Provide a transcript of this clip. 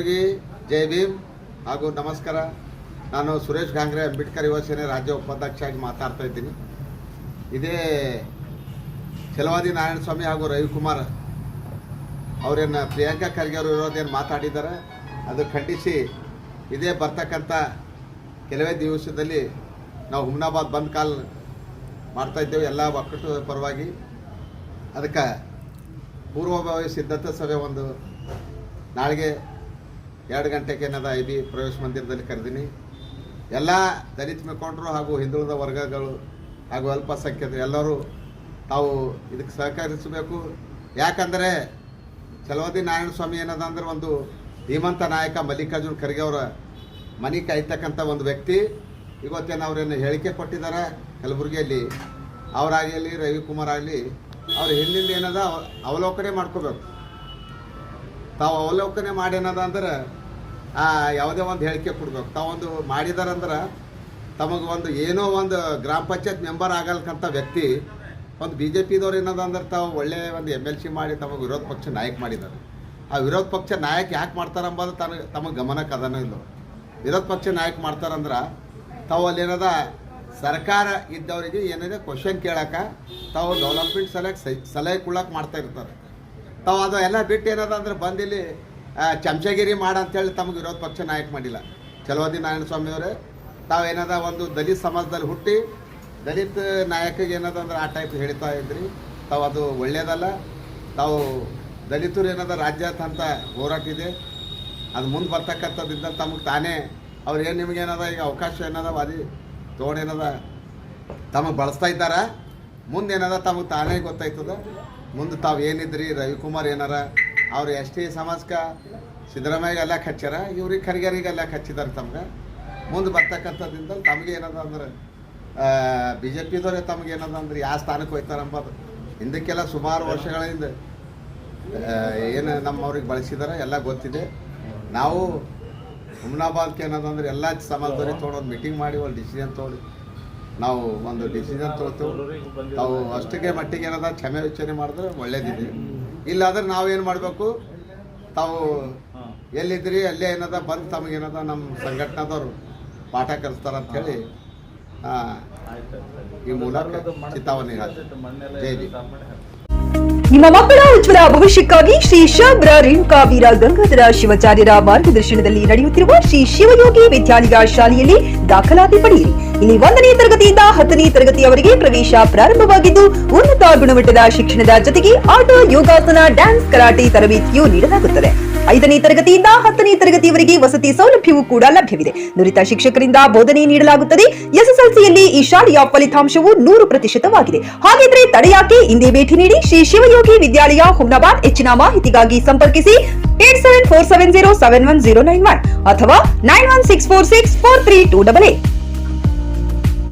ಎಲ್ಲರಿಗೆ ಜೈ ಭೀಮ್ ಹಾಗೂ ನಮಸ್ಕಾರ. ನಾನು ಸುರೇಶ್ ಗಾಂಗ್ರೆ, ಅಂಬೇಡ್ಕರ್ ಯುವ ಸೇನೆ ರಾಜ್ಯ ಉಪಾಧ್ಯಕ್ಷರಾಗಿ ಮಾತಾಡ್ತಾ ಇದ್ದೀನಿ. ಇದೇ ಛಲವಾದಿ ನಾರಾಯಣಸ್ವಾಮಿ ಹಾಗೂ ರವಿಕುಮಾರ್ ಅವರೇನು ಪ್ರಿಯಾಂಕಾ ಖರ್ಗೆ ಅವರು ಇರೋದೇನು ಮಾತಾಡಿದ್ದಾರೆ ಅದು ಖಂಡಿಸಿ ಇದೇ ಬರ್ತಕ್ಕಂಥ ಕೆಲವೇ ದಿವಸದಲ್ಲಿ ನಾವು ಹುಮ್ನಾಬಾದ್ ಬಂದ್ ಕಾಲ್ ಮಾಡ್ತಾಯಿದ್ದೇವೆ ಎಲ್ಲ ಒಕ್ಕೂಟ ಪರವಾಗಿ. ಅದಕ್ಕೆ ಪೂರ್ವಭಾವಿ ಸಿದ್ಧತಾ ಸಭೆ ಒಂದು ನಾಳೆಗೆ 2 ಗಂಟೆಗೆ ಏನದ IB ಪ್ರವೇಶ ಮಂದಿರದಲ್ಲಿ ಕರೆದೀನಿ. ಎಲ್ಲ ದಲಿತ ಮುಖಂಡರು ಹಾಗೂ ಹಿಂದುಳಿದ ವರ್ಗಗಳು ಹಾಗೂ ಅಲ್ಪಸಂಖ್ಯಾತರು ಎಲ್ಲರೂ ತಾವು ಇದಕ್ಕೆ ಸಹಕರಿಸಬೇಕು. ಯಾಕಂದರೆ ಛಲವಾದಿ ನಾರಾಯಣಸ್ವಾಮಿ ಏನದ ಅಂದ್ರೆ ಒಂದು ಧೀಮಂತ ನಾಯಕ ಮಲ್ಲಿಕಾರ್ಜುನ್ ಖರ್ಗೆ ಅವರ ಮನೆ ಕಾಯ್ತಕ್ಕಂಥ ಒಂದು ವ್ಯಕ್ತಿ. ಇವತ್ತೇನು ಅವರೇನು ಹೇಳಿಕೆ ಕೊಟ್ಟಿದ್ದಾರೆ ಕಲಬುರಗಿಯಲ್ಲಿ, ಅವರಾಗಲಿ ರವಿಕುಮಾರ್ ಆಗಲಿ ಅವ್ರ ಹಿಂದಿಂದ ಏನದ ಅವಲೋಕನೆ ಮಾಡ್ಕೋಬೇಕು. ತಾವು ಅವಲೋಕನೆ ಮಾಡಿ ಏನದ ಅಂದ್ರೆ ಯಾವುದೇ ಒಂದು ಹೇಳಿಕೆ ಕೊಡ್ಬೇಕು. ತಾವೊಂದು ಮಾಡಿದಾರಂದ್ರೆ ತಮಗೆ ಒಂದು ಏನೋ ಒಂದು ಗ್ರಾಮ ಪಂಚಾಯತ್ ಮೆಂಬರ್ ಆಗಲ್ಕಂಥ ವ್ಯಕ್ತಿ ಒಂದು BJPದವ್ರು ಏನದ ಅಂದ್ರೆ ತಾವು ಒಳ್ಳೆಯ ಒಂದು MLC ಮಾಡಿ ತಮಗೆ ವಿರೋಧ ಪಕ್ಷ ನಾಯಕ ಮಾಡಿದ್ದಾರೆ. ಆ ವಿರೋಧ ಪಕ್ಷ ನಾಯಕ ಯಾಕೆ ಮಾಡ್ತಾರೆ ಅಂಬೋದು ತಮಗೆ ಗಮನಕ್ಕೆ ಅದನ್ನೂ ಇಲ್ಲ. ವಿರೋಧ ಪಕ್ಷ ನಾಯಕ ಮಾಡ್ತಾರಂದ್ರೆ ತಾವು ಅಲ್ಲೇನದ ಸರ್ಕಾರ ಇದ್ದವರಿಗೆ ಏನಿದೆ ಕ್ವಶನ್ ಕೇಳೋಕೆ ತಾವು ಡೆವಲಪ್ಮೆಂಟ್ ಸಲಹೆ ಕೊಡೋಕೆ ಮಾಡ್ತಾ ಇರ್ತಾರೆ. ತಾವು ಅದು ಎಲ್ಲ ಬಿಟ್ಟು ಏನದ ಅಂದ್ರೆ ಬಂದಿಲ್ಲಿ ಚಮಚಗಿರಿ ಮಾಡಂತೇಳಿ ತಮಗೆ ವಿರೋಧ ಪಕ್ಷ ನಾಯಕ ಮಾಡಿಲ್ಲ. ಛಲವಾದಿ ನಾರಾಯಣಸ್ವಾಮಿ ಅವರೇ ತಾವೇನದ ಒಂದು ದಲಿತ ಸಮಾಜದಲ್ಲಿ ಹುಟ್ಟಿ ದಲಿತ ನಾಯಕಿಗೆ ಏನದ ಅಂದ್ರೆ ಆ ಟೈಪ್ ಹೇಳ್ತಾ ಇದ್ರಿ. ತಾವು ಅದು ಒಳ್ಳೆಯದಲ್ಲ. ತಾವು ದಲಿತರು ಏನದ ರಾಜ್ಯಾದ್ಯಂತ ಹೋರಾಟ ಇದೆ, ಅದು ಮುಂದೆ ಬರ್ತಕ್ಕಂಥದ್ದಿಂದ ತಮಗೆ ತಾನೇ ಅವ್ರು ಏನು ನಿಮಗೇನದ ಈಗ ಅವಕಾಶ ಏನದ ವಾದಿ ತೊಗೊಂಡೇನದ ತಮಗೆ ಬಳಸ್ತಾ ಇದ್ದಾರೆ. ಮುಂದೆ ಏನದ ತಮಗೆ ತಾನೇ ಗೊತ್ತಾಯ್ತದ. ಮುಂದೆ ತಾವು ಏನಿದ್ರಿ ರವಿಕುಮಾರ್ ಏನಾರ ಅವ್ರು ST ಸಮಾಜಕ್ಕೆ ಸಿದ್ದರಾಮಯ್ಯಗೆ ಎಲ್ಲ ಹಚ್ಚಾರ, ಇವ್ರಿಗೆ ಖರ್ಗೆರಿಗೆ ಎಲ್ಲ ಹಚ್ಚಿದ್ದಾರೆ. ತಮ್ಗೆ ಮುಂದೆ ಬರ್ತಕ್ಕಂಥದ್ದಿಂದ ತಮಗೆ ಏನದ ಅಂದ್ರೆ BJPದವರೇ ತಮಗೇನದ ಅಂದ್ರೆ ಯಾವ ಸ್ಥಾನಕ್ಕೆ ಹೋಯ್ತಾರೆ ಅಂಬೋದು ಹಿಂದಕ್ಕೆಲ್ಲ ಸುಮಾರು ವರ್ಷಗಳಿಂದ ಏನು ನಮ್ಮವ್ರಿಗೆ ಬಳಸಿದ್ದಾರೆ ಎಲ್ಲ ಗೊತ್ತಿದೆ. ನಾವು ಹುಮ್ನಾಬಾದ್ಗೆ ಏನದಂದ್ರೆ ಎಲ್ಲ ಸಮಾಜದವ್ರಿಗೆ ತೊಗೊಂಡು ಮೀಟಿಂಗ್ ಮಾಡಿ ಒಂದು ಡಿಸಿಷನ್ ತೊಗೊಳ್ಳಿ, ನಾವು ಒಂದು ಡಿಸಿಷನ್ ತೊಗೊಳ್ತೇವೆ. ನಾವು ಅಷ್ಟಿಗೆ ಮಟ್ಟಿಗೆ ಏನದ ಕ್ಷಮೆ ವಿಚಾರಣೆ ಮಾಡಿದ್ರೆ ಒಳ್ಳೇದಿದೆ. ಇಲ್ಲಾಂದ್ರೆ ನಾವೇನು ಮಾಡಬೇಕು, ತಾವು ಎಲ್ಲಿದ್ರಿ ಅಲ್ಲೇ ಏನದ ಬಂದು ತಮಗೇನದ ನಮ್ಮ ಸಂಘಟನೆದವರು ಪಾಠ ಕಲಿಸ್ತಾರೆ ಅಂಥೇಳಿ ಈ ಮೂಲಕ ಚಿತಾವಣೆ ಜೈ ಭೀಮ್. ನಿಮ್ಮ ಮಕ್ಕಳ ಉಜ್ವಲ ಭವಿಷ್ಯಕ್ಕಾಗಿ ಶ್ರೀ ಶಾಬ್ರ ರೇಣುಕಾ ವೀರ ಗಂಗಾಧರ ಶಿವಾಚಾರ್ಯರ ಮಾರ್ಗದರ್ಶನದಲ್ಲಿ ನಡೆಯುತ್ತಿರುವ ಶ್ರೀ ಶಿವಯೋಗಿ ವಿದ್ಯಾಲಯ ಶಾಲೆಯಲ್ಲಿ ದಾಖಲಾತಿ ಪಡೆಯಿರಿ. ಇಲ್ಲಿ 1ನೇ ತರಗತಿಯಿಂದ 10ನೇ ತರಗತಿಯವರೆಗೆ ಪ್ರವೇಶ ಪ್ರಾರಂಭವಾಗಿದ್ದು ಉನ್ನತ ಗುಣಮಟ್ಟದ ಶಿಕ್ಷಣದ ಜೊತೆಗೆ ಆಟ, ಯೋಗಾಸನ, ಡ್ಯಾನ್ಸ್, ಕರಾಟೆ ತರಬೇತಿಯೂ ನೀಡಲಾಗುತ್ತದೆ. 5ನೇ ತರಗತಿಯಿಂದ 10ನೇ ತರಗತಿಯವರೆಗೆ ವಸತಿ ಸೌಲಭ್ಯವೂ ಕೂಡ ಲಭ್ಯವಿದೆ. ನುರಿತ ಶಿಕ್ಷಕರಿಂದ ಬೋಧನೆ ನೀಡಲಾಗುತ್ತದೆ. SSLCಯಲ್ಲಿ ಈ ಶಾಲೆಯ ಫಲಿತಾಂಶವು 100%ವಾಗಿದೆ. ಹಾಗಿದ್ರೆ ತಡೆಯಾಕೆ ಇಂದೇ ಭೇಟಿ ನೀಡಿ ಶ್ರೀ ಶಿವಯೋಗಿ ವಿದ್ಯಾಲಯ ಹುಮ್ನಾಬಾದ್. ಹೆಚ್ಚಿನ ಮಾಹಿತಿಗಾಗಿ ಸಂಪರ್ಕಿಸಿ 8747071091 ಅಥವಾ 9164643288.